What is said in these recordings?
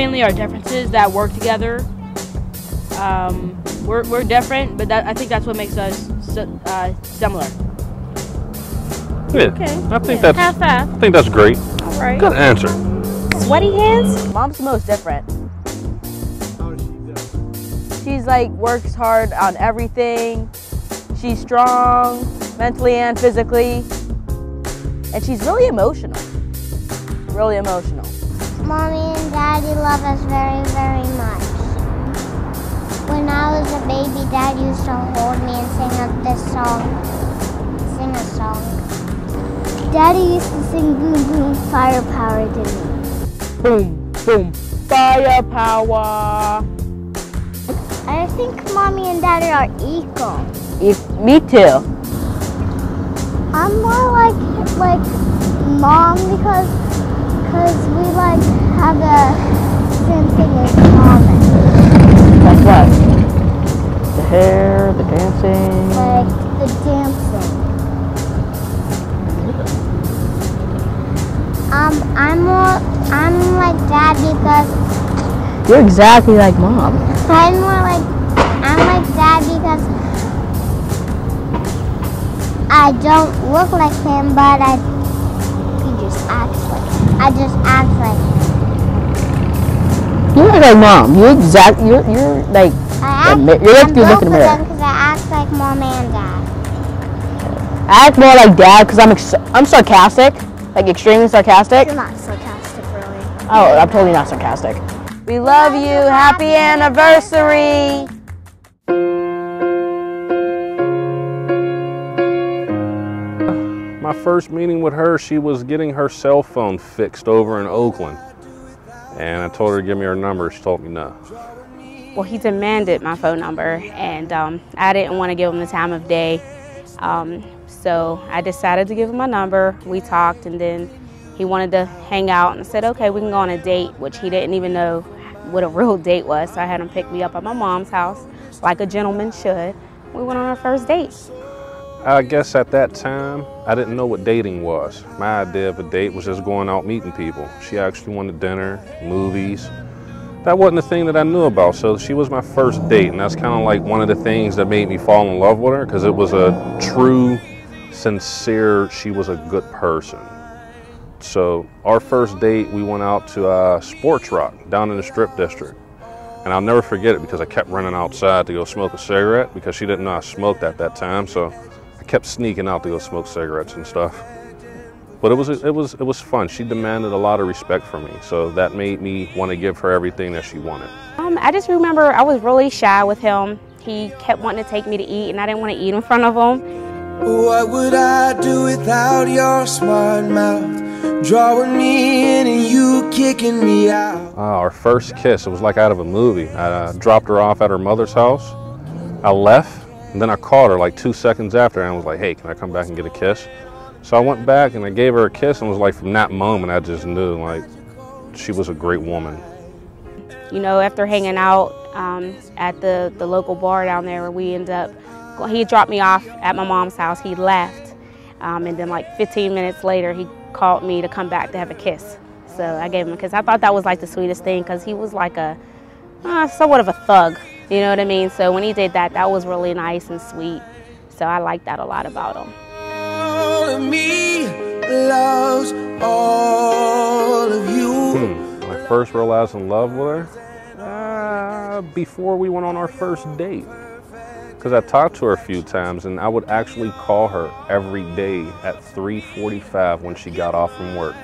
mainly our differences that work together. We're different, but I think that's what makes us similar. Yeah, Okay. I think Yeah. I think that's great. All right. Good answer. Sweaty hands? Mom's the most different. She's like works hard on everything. She's strong, mentally and physically, and she's really emotional. Really emotional. Mommy and Daddy love us very, very much. When I was a baby, Dad used to hold me and sing a song. Daddy used to sing Boom Boom Firepower to me. Boom, boom, firepower. I think Mommy and Daddy are equal. Me too. I'm more like Mom because we like have the same thing in common. That's what? The hair, the dancing. Like the dancing. I'm like Dad because You're exactly like Mom. I'm like Dad because I don't look like him, but I just act like him. You're like Mom. You're like you're like I'm you look in the mirror. because I act like Mom and Dad. I act more like Dad because I'm sarcastic, like extremely sarcastic. You're not sarcastic, really. Oh, I'm totally not sarcastic. We love you. Happy anniversary. My first meeting with her, she was getting her cell phone fixed over in Oakland. And I told her to give me her number. She told me no. Well, he demanded my phone number, and I didn't want to give him the time of day. So I decided to give him my number. We talked, and then he wanted to hang out, and I said, okay, we can go on a date, which he didn't even know what a real date was. So I had him pick me up at my mom's house, like a gentleman should. We went on our first date. I guess at that time, I didn't know what dating was. My idea of a date was just going out meeting people. She actually wanted dinner, movies. That wasn't the thing that I knew about, so she was my first date, and that's kind of like one of the things that made me fall in love with her, because it was a true, sincere, she was a good person. So our first date, we went out to Sports Rock down in the Strip District. And I'll never forget it because I kept running outside to go smoke a cigarette because she didn't know I smoked at that time. So I kept sneaking out to go smoke cigarettes and stuff. But it was fun. She demanded a lot of respect from me. So that made me want to give her everything that she wanted. I just remember I was really shy with him. He kept wanting to take me to eat, and I didn't want to eat in front of him. What would I do without your smart mouth? Drawing me in and you kicking me out. Our first kiss, it was like out of a movie. I dropped her off at her mother's house. I left, and then I called her like 2 seconds after, and I was like, hey, can I come back and get a kiss? So I went back and I gave her a kiss, and it was like from that moment I just knew like she was a great woman. You know, after hanging out at the local bar down there, we ended up, he dropped me off at my mom's house, he left, and then like 15 minutes later he called me to come back to have a kiss. So I gave him a kiss. I thought that was like the sweetest thing because he was like a somewhat of a thug, you know what I mean? So when he did that, that was really nice and sweet. So I like that a lot about him. All of me loves all of you. When I first realized in love with her, before we went on our first date. Because I talked to her a few times, and I would actually call her every day at 3:45 when she got off from work,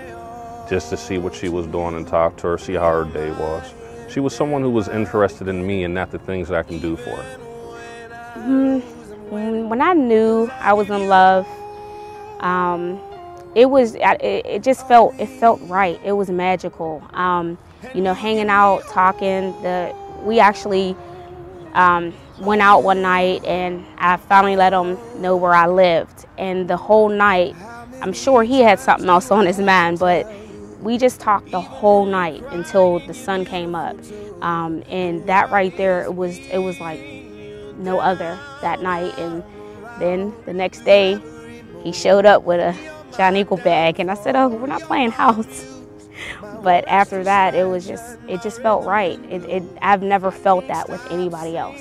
just to see what she was doing and talk to her, see how her day was. She was someone who was interested in me and not the things that I can do for her. When I knew I was in love, it just felt right. It was magical. You know, hanging out, talking. We actually went out one night, and I finally let him know where I lived. And the whole night, I'm sure he had something else on his mind, but we just talked the whole night until the sun came up. And that right there, it was like no other that night. And then the next day, he showed up with a John Eagle bag, and I said, oh, we're not playing house. But after that, it just felt right. I've never felt that with anybody else.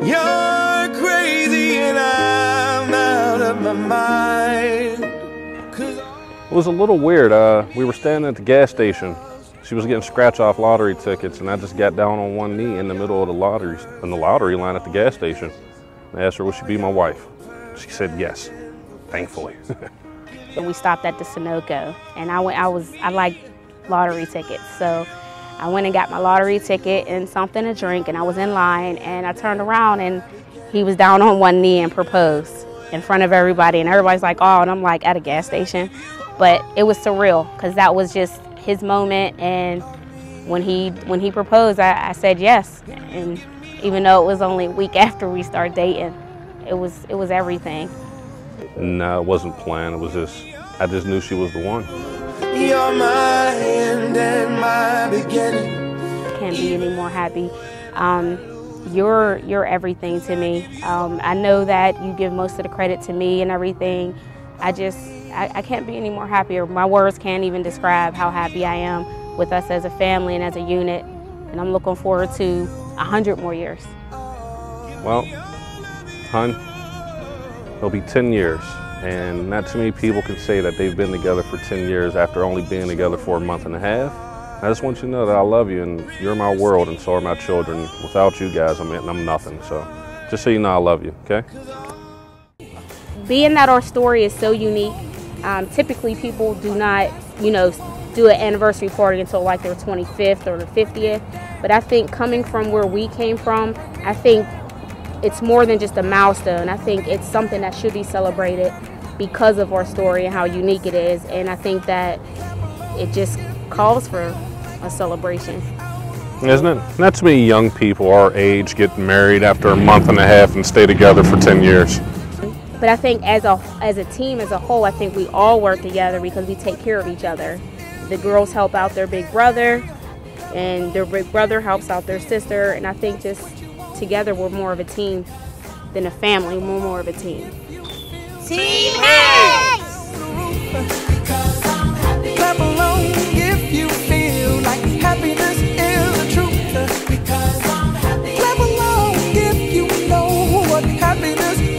You're crazy and I'm out of my mind. It was a little weird. We were standing at the gas station. She was getting scratch-off lottery tickets, and I just got down on one knee in the middle of the lottery line at the gas station. I asked her, would she be my wife? She said yes, thankfully. We stopped at the Sunoco, and I like lottery tickets, so I went and got my lottery ticket and something to drink, and I was in line, and I turned around, and he was down on one knee and proposed in front of everybody, and everybody's like, oh, and I'm like, at a gas station. But it was surreal, because that was just his moment, and when he proposed, I said yes, and even though it was only a week after we started dating, it was everything. No, it wasn't planned. It was I just knew she was the one. You're my end and my beginning. Can't be any more happy. You're everything to me. I know that you give most of the credit to me and everything. I can't be any more happier. My words can't even describe how happy I am with us as a family and as a unit. And I'm looking forward to 100 more years. Well, hon, it'll be 10 years. And not too many people can say that they've been together for 10 years after only being together for a month and a half. I just want you to know that I love you, and you're my world, and so are my children. Without you guys, I'm nothing. So just so you know, I love you, okay? Being that our story is so unique, typically people do not, do an anniversary party until like their 25th or the 50th. But I think coming from where we came from, I think it's more than just a milestone. I think it's something that should be celebrated because of our story and how unique it is. And I think that it just calls for a celebration. Isn't it? Not too many young people our age get married after a month and a half and stay together for 10 years. But I think as a team, as a whole, I think we all work together because we take care of each other. The girls help out their big brother, and their big brother helps out their sister. And I think just together we're more of a team than a family. We're more of a team. Team Hayes! Clap along if you feel like happiness is the truth. Clap along if you know what happiness is.